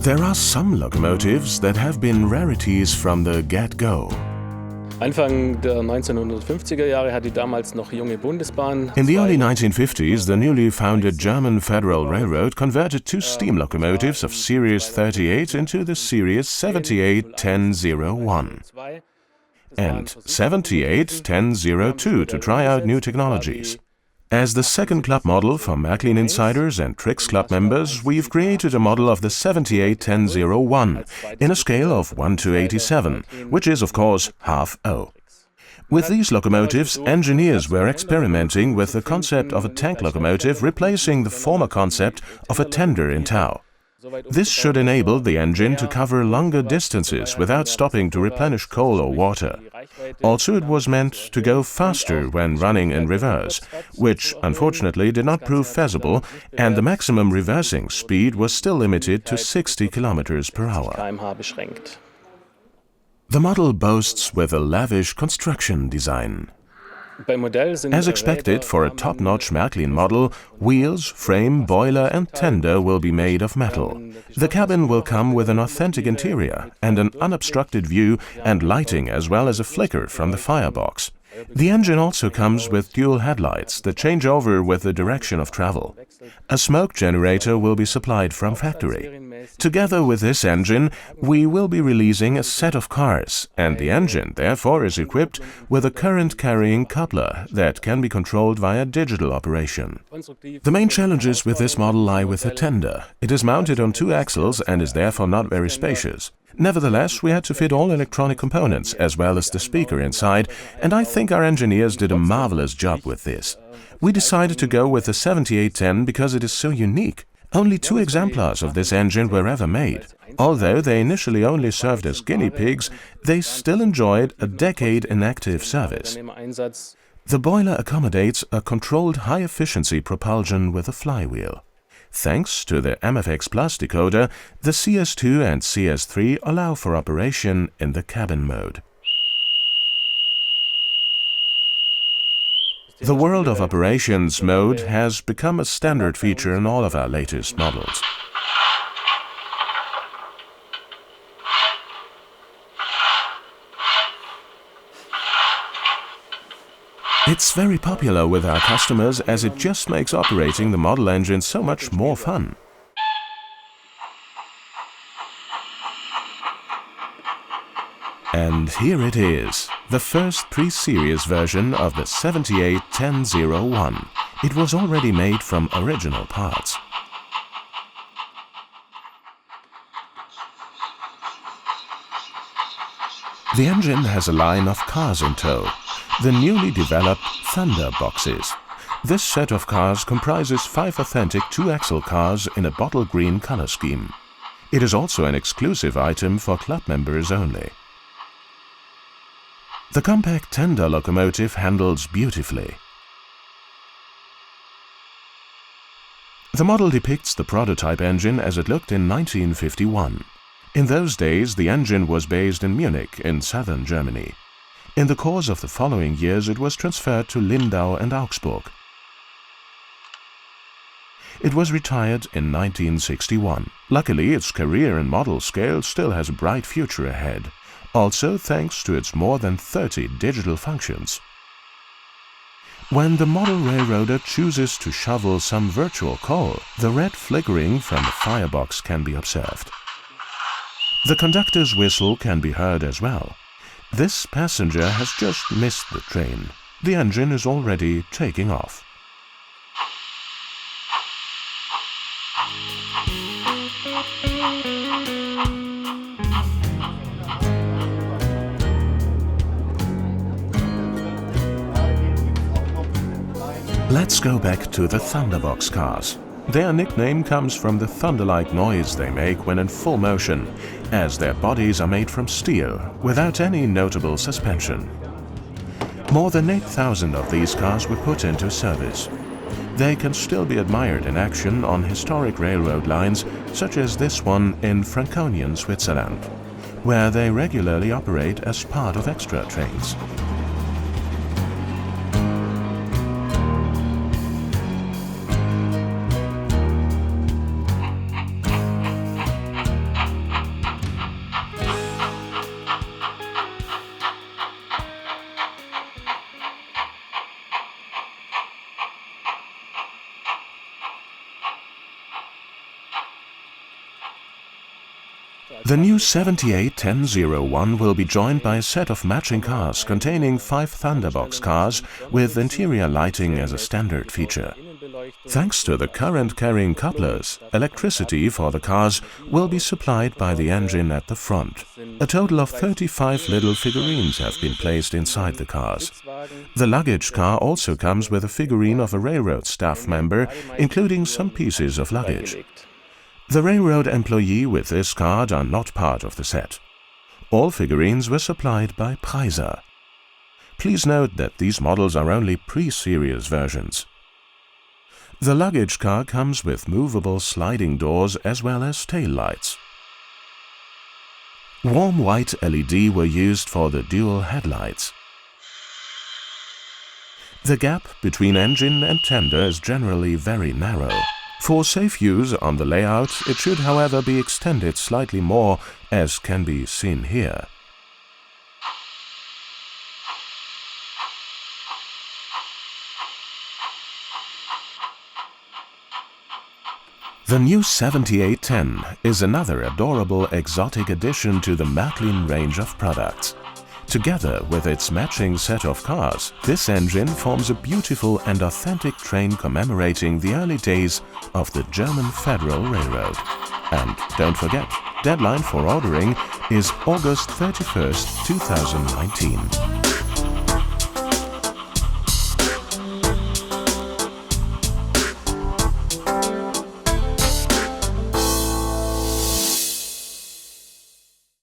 There are some locomotives that have been rarities from the get-go. Anfang der 1950er Jahre hat die damals noch junge Bundesbahn. In the early 1950s, the newly founded German Federal Railroad converted two steam locomotives of Series 38 into the Series 78-1001 and 78-1002 to try out new technologies. As the second club model for Märklin insiders and Trix Club members, we've created a model of the 78-1001 in a scale of 1:87, which is, of course, half O. With these locomotives, engineers were experimenting with the concept of a tank locomotive replacing the former concept of a tender in tow. This should enable the engine to cover longer distances without stopping to replenish coal or water. Also, it was meant to go faster when running in reverse, which unfortunately did not prove feasible, and the maximum reversing speed was still limited to 60 km per hour. The model boasts with a lavish construction design. As expected for a top-notch Märklin model, wheels, frame, boiler and tender will be made of metal. The cabin will come with an authentic interior and an unobstructed view and lighting as well as a flicker from the firebox. The engine also comes with dual headlights that change over with the direction of travel. A smoke generator will be supplied from factory. Together with this engine, we will be releasing a set of cars, and the engine therefore is equipped with a current-carrying coupler that can be controlled via digital operation. The main challenges with this model lie with the tender. It is mounted on two axles and is therefore not very spacious. Nevertheless, we had to fit all electronic components as well as the speaker inside, and I think our engineers did a marvelous job with this. We decided to go with the 7810 because it is so unique. Only 2 exemplars of this engine were ever made. Although they initially only served as guinea pigs, they still enjoyed a decade in active service. The boiler accommodates a controlled high-efficiency propulsion with a flywheel. Thanks to the MFX Plus decoder, the CS2 and CS3 allow for operation in the cabin mode. The World of Operations mode has become a standard feature in all of our latest models. It's very popular with our customers as it just makes operating the model engine so much more fun. And here it is, the first pre-series version of the 78-1001. It was already made from original parts. The engine has a line of cars in tow, the newly developed Thunder boxes. This set of cars comprises 5 authentic 2-axle cars in a bottle green color scheme. It is also an exclusive item for club members only. The compact tender locomotive handles beautifully. The model depicts the prototype engine as it looked in 1951. In those days, the engine was based in Munich in southern Germany. In the course of the following years, it was transferred to Lindau and Augsburg. It was retired in 1961. Luckily, its career in model scale still has a bright future ahead, also thanks to its more than 30 digital functions. When the model railroader chooses to shovel some virtual coal, the red flickering from the firebox can be observed. The conductor's whistle can be heard as well. This passenger has just missed the train. The engine is already taking off. Let's go back to the Thunderbox cars. Their nickname comes from the thunder-like noise they make when in full motion, as their bodies are made from steel, without any notable suspension. More than 8,000 of these cars were put into service. They can still be admired in action on historic railroad lines, such as this one in Franconia, Switzerland, where they regularly operate as part of extra trains. The new 781001 will be joined by a set of matching cars containing 5 Thunderbox cars with interior lighting as a standard feature. Thanks to the current-carrying couplers, electricity for the cars will be supplied by the engine at the front. A total of 35 little figurines have been placed inside the cars. The luggage car also comes with a figurine of a railroad staff member, including some pieces of luggage. The railroad employee with this card are not part of the set. All figurines were supplied by Preiser. Please note that these models are only pre-series versions. The luggage car comes with movable sliding doors as well as tail lights. Warm white LED were used for the dual headlights. The gap between engine and tender is generally very narrow. For safe use on the layout, it should however be extended slightly more, as can be seen here. The new 7810 is another adorable exotic addition to the Märklin range of products. Together with its matching set of cars, this engine forms a beautiful and authentic train commemorating the early days of the German Federal Railroad. And don't forget, deadline for ordering is August 31st, 2019.